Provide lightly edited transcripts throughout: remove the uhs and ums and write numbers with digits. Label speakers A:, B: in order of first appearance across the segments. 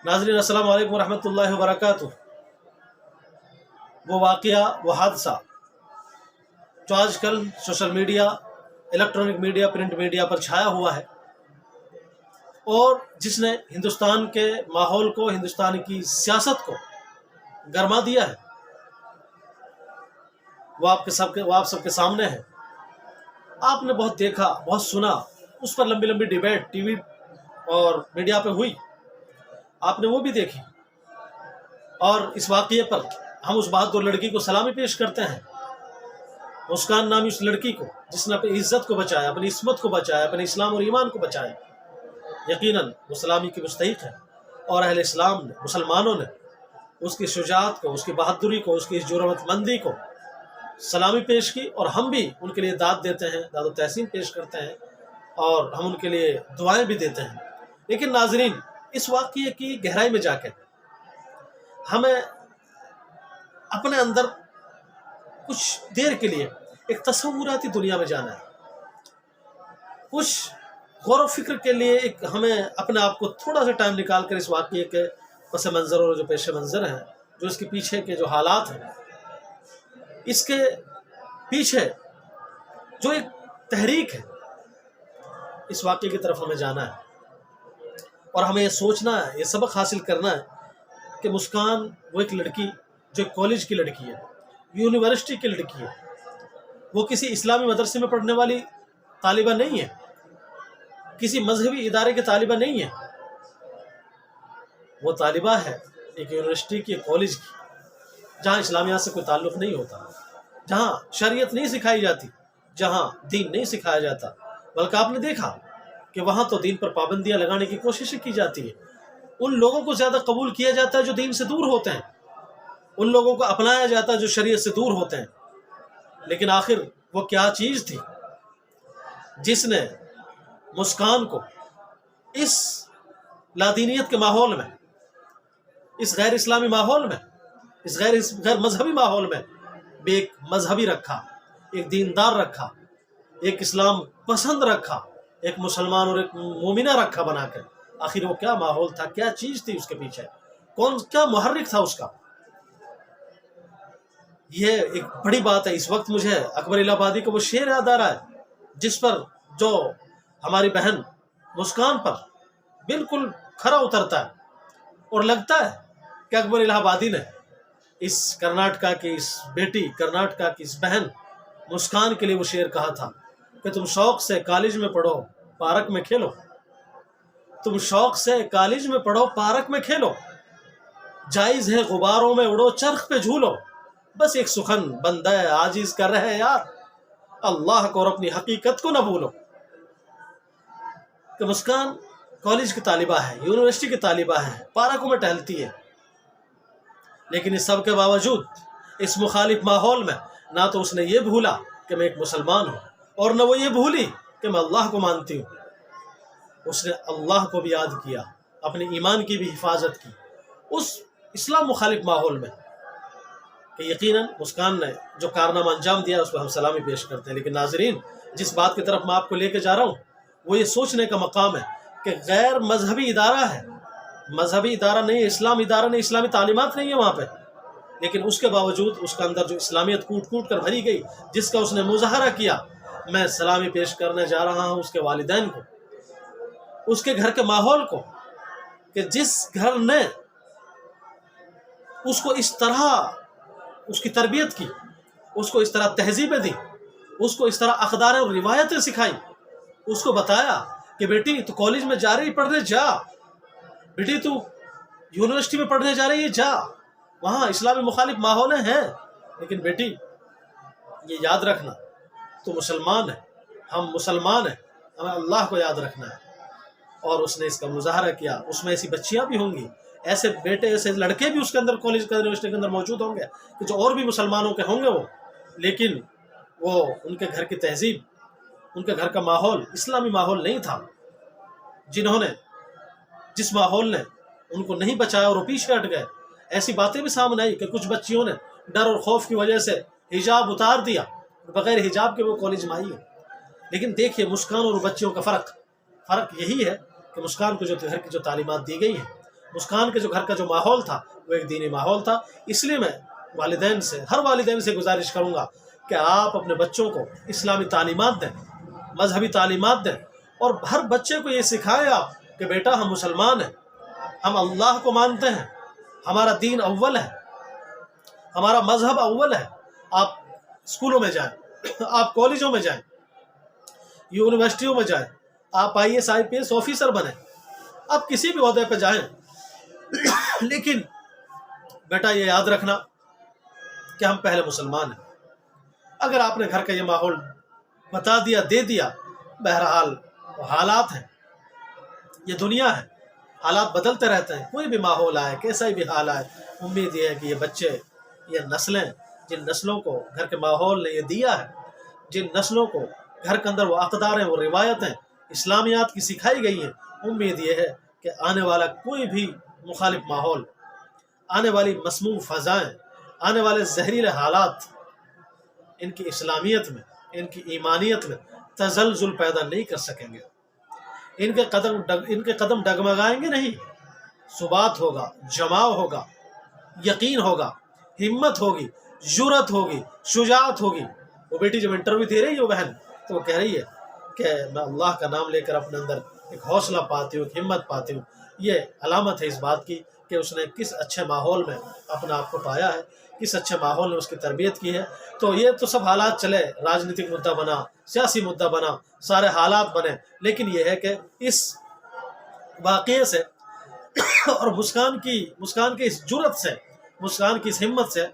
A: नाज़रीन अस्सलाम वालेकुम रहमतुल्लाहि व बरकातुहू। वो वाक़या, वो हादसा जो आजकल social media, electronic media, print media पर छाया हुआ है और जिसने हिंदुस्तान के माहौल को, हिंदुस्तान की सियासत को गरमा दिया है, वो आप सबके सामने है। आपने बहुत देखा, बहुत सुना, उस पर लंबी लंबी डिबेट टीवी और मीडिया पे हुई, आपने वो भी देखी। और इस वाक़ये पर हम उस बहादुर लड़की को सलामी पेश करते हैं, मुस्कान नामी उस लड़की को जिसने अपनी इज़्ज़त को बचाया, अपनी इस्मत को बचाया, अपने इस्लाम और ईमान को बचाया। यकीनन वो सलामी की मुस्तहिक़ है और अहले इस्लाम ने, मुसलमानों ने उसकी शुजाअत को, उसकी बहादुरी को, उसकी जुर्रतमंदी को सलामी पेश की और हम भी उनके लिए दाद देते हैं, दाद व तहसीन पेश करते हैं और हम उनके लिए दुआएं भी देते हैं। लेकिन नाज़रीन, इस वाक़ये की गहराई में जाकर हमें अपने अंदर कुछ देर के लिए एक तसव्वुराती दुनिया में जाना है, कुछ गौर व फिक्र के लिए एक हमें अपने आप को थोड़ा सा टाइम निकाल कर इस वाक़ये के पस मंज़र और जो पेश मंज़र हैं, जो इसके पीछे के जो हालात हैं, इसके पीछे जो एक तहरीक है, इस वाक़ये की तरफ हमें जाना है और हमें ये सोचना है, ये सबक हासिल करना है कि मुस्कान वो एक लड़की जो कॉलेज की लड़की है, यूनिवर्सिटी की लड़की है, वो किसी इस्लामी मदरसे में पढ़ने वाली तालिबा नहीं है, किसी मजहबी इदारे की तालिबा नहीं है। वो तालिबा है एक यूनिवर्सिटी की, कॉलेज की, जहाँ इस्लामियात से कोई ताल्लुक़ नहीं होता, जहाँ शरीयत नहीं सिखाई जाती, जहाँ दीन नहीं सिखाया जाता। बल्कि आपने देखा कि वहाँ तो दीन पर पाबंदियाँ लगाने की कोशिश की जाती है। उन लोगों को ज़्यादा कबूल किया जाता है जो दीन से दूर होते हैं, उन लोगों को अपनाया जाता है जो शरीयत से दूर होते हैं। लेकिन आखिर वो क्या चीज़ थी जिसने मुस्कान को इस लादीनियत के माहौल में, इस गैर इस्लामी माहौल में, इस गैर मजहबी माहौल में भी एक मजहबी रखा, एक दीनदार रखा, एक इस्लाम पसंद रखा, एक मुसलमान और एक मोमिना रखा बनाकर? आखिर वो क्या माहौल था, क्या चीज़ थी उसके पीछे, क्या मुहर्रिक था उसका? ये एक बड़ी बात है। इस वक्त मुझे अकबर इलाहाबादी का वो शेर याद आ रहा है जिस पर जो हमारी बहन मुस्कान पर बिल्कुल खरा उतरता है और लगता है कि अकबर इलाहाबादी ने इस कर्नाटका की इस बेटी, कर्नाटका की इस बहन मुस्कान के लिए वो शेर कहा था कि तुम शौक से कॉलेज में पढ़ो, पार्क में खेलो, तुम शौक से कॉलेज में पढ़ो, पार्क में खेलो, जायज़ है गुबारों में उड़ो, चरख पे झूलो, बस एक सुखन बंदा आजिज कर रहे यार, अल्लाह को और अपनी हकीकत को न भूलो। कि मुस्कान कॉलेज की तालिबा है, यूनिवर्सिटी की तालिबा है, पार्कों में टहलती है, लेकिन इस सब के बावजूद इस मुखालिफ माहौल में ना तो उसने ये भूला कि मैं एक मुसलमान हूँ और न वो ये भूली कि मैं अल्लाह को मानती हूँ। उसने अल्लाह को भी याद किया, अपने ईमान की भी हिफाजत की उस इस्लाम मुखालिफ माहौल में। कि यकीनन मुस्कान ने जो कारनामा अंजाम दिया उस पर हम सलामी पेश करते हैं। लेकिन नाजरीन, जिस बात की तरफ मैं आपको लेके जा रहा हूँ वो ये सोचने का मकाम है कि गैर मजहबी इदारा है, मजहबी इदारा नहीं है, इस्लाम इदारा नहीं, इस्लामी तालीमात नहीं है वहाँ पे, लेकिन उसके बावजूद उसके अंदर जो इस्लामियत कूट कूट कर भरी गई, जिसका उसने मुजाहरा किया, मैं सलामी पेश करने जा रहा हूँ उसके वालिदैन को, उसके घर के माहौल को, कि जिस घर ने उसको इस तरह उसकी तरबियत की, उसको इस तरह तहजीबें दी, उसको इस तरह अक़दारें और रिवायतें सिखाई, उसको बताया कि बेटी तू कॉलेज में जा रही, पढ़ने जा, बेटी तू यूनिवर्सिटी में पढ़ने जा रही है, जा, वहाँ इस्लामी मुखालिफ माहौल हैं, लेकिन बेटी ये याद रखना तू मुसलमान है, हम मुसलमान हैं, हमें अल्लाह को याद रखना है। और उसने इसका मुजाहरा किया। उसमें ऐसी बच्चियाँ भी होंगी, ऐसे बेटे, ऐसे लड़के भी उसके अंदर, कॉलेज का यूनिवर्सिटी के अंदर मौजूद होंगे कि जो और भी मुसलमानों के होंगे वो, लेकिन वो उनके घर की तहजीब, उनके घर का माहौल इस्लामी माहौल नहीं था, जिस माहौल ने उनको नहीं बचाया और वो पीछे हट गए। ऐसी बातें भी सामने आई कि कुछ बच्चियों ने डर और खौफ की वजह से हिजाब उतार दिया, बगैर हिजाब के वो कॉलेज में आई है। लेकिन देखिए मुस्कान और बच्चियों का फ़र्क यही है कि मुस्कान को जो घर की जो तालीमात दी गई है مسکان کے جو گھر کا جو ماحول تھا وہ ایک دینی ماحول تھا۔ اس لیے میں والدین سے، ہر والدین سے گزارش کروں گا کہ آپ اپنے بچوں کو اسلامی تعلیمات دیں، مذہبی تعلیمات دیں، اور ہر بچے کو یہ سکھائیں آپ کہ بیٹا ہم مسلمان ہیں، ہم اللہ کو مانتے ہیں، ہمارا دین اول ہے، ہمارا مذہب اول ہے۔ آپ اسکولوں میں جائیں، آپ کالجوں میں جائیں، یونیورسٹیوں میں جائیں، آپ IAS IPS آفیسر بنیں، آپ کسی بھی عہدے پہ جائیں، لیکن بیٹا یہ یاد رکھنا کہ ہم پہلے مسلمان ہیں۔ اگر آپ نے گھر کا یہ ماحول بتا دیا، دے دیا، بہرحال وہ حالات ہیں، یہ دنیا ہے، حالات بدلتے رہتے ہیں، کوئی بھی ماحول آئے، کیسا بھی حال آئے، امید یہ ہے کہ یہ بچے، یہ نسلیں، جن نسلوں کو گھر کے ماحول نے یہ دیا ہے، جن نسلوں کو گھر کے اندر وہ اقدار ہیں، وہ روایتیں اسلامیات کی سکھائی گئی ہیں، امید یہ ہے کہ آنے والا کوئی بھی مخالف ماحول، آنے والی مسموم فضائیں، آنے والے زہریلے حالات ان کی اسلامیت میں، ان کی ایمانیت میں تزلزل پیدا نہیں کر سکیں گے۔ ان کے قدم ڈگمگائیں گے نہیں، ثبات ہوگا، جماؤ ہوگا، یقین ہوگا، ہمت ہوگی، جرأت ہوگی، شجاعت ہوگی۔ وہ بیٹی جب انٹرویو دے رہی ہے، وہ بہن، تو وہ کہہ رہی ہے کہ میں اللہ کا نام لے کر اپنے اندر ایک حوصلہ پاتی ہوں، ایک ہمت پاتی ہوں۔ یہ علامت ہے اس بات کی کہ اس نے کس اچھے ماحول میں اپنا آپ کو پایا ہے، کس اچھے ماحول نے اس کی تربیت کی ہے۔ تو یہ تو سب حالات چلے، راجنیتک مدعا بنا، سیاسی مدعا بنا، سارے حالات بنے، لیکن یہ ہے کہ اس واقعے سے اور مسکان کی اس جرأت سے، مسکان کی اس ہمت سے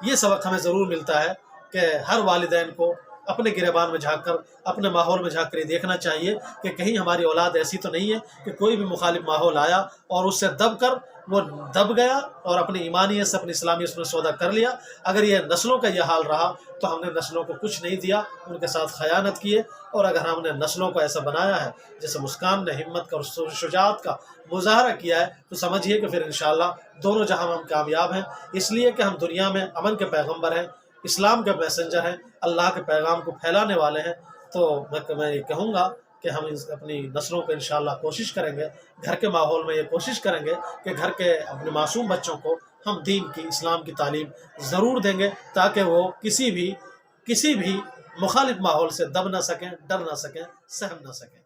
A: یہ سبق ہمیں ضرور ملتا ہے کہ ہر والدین کو اپنے گریبان میں جھانک کر، اپنے ماحول میں جھانک کر یہ دیکھنا چاہیے کہ کہیں ہماری اولاد ایسی تو نہیں ہے کہ کوئی بھی مخالف ماحول آیا اور اس سے دب کر وہ دب گیا اور اپنی ایمانیت سے، اپنی اسلامیت سے سودا کر لیا۔ اگر یہ نسلوں کا یہ حال رہا تو ہم نے نسلوں کو کچھ نہیں دیا، ان کے ساتھ خیانت کیے، اور اگر ہم نے نسلوں کو ایسا بنایا ہے جیسے مسکان نے ہمت کا اور شجاعت کا مظاہرہ کیا ہے، تو سمجھیے کہ پھر انشاءاللہ دونوں جہاں ہم کامیاب ہیں، اس لیے کہ ہم دنیا میں امن کے پیغمبر ہیں، اسلام کے میسنجر ہیں، اللہ کے پیغام کو پھیلانے والے ہیں۔ تو میں یہ کہوں گا کہ ہم اپنی نسلوں کو انشاءاللہ کوشش کریں گے، گھر کے ماحول میں یہ کوشش کریں گے کہ گھر کے اپنے معصوم بچوں کو ہم دین کی، اسلام کی تعلیم ضرور دیں گے، تاکہ وہ کسی بھی مخالف ماحول سے دب نہ سکیں، ڈر نہ سکیں، سہم نہ سکیں۔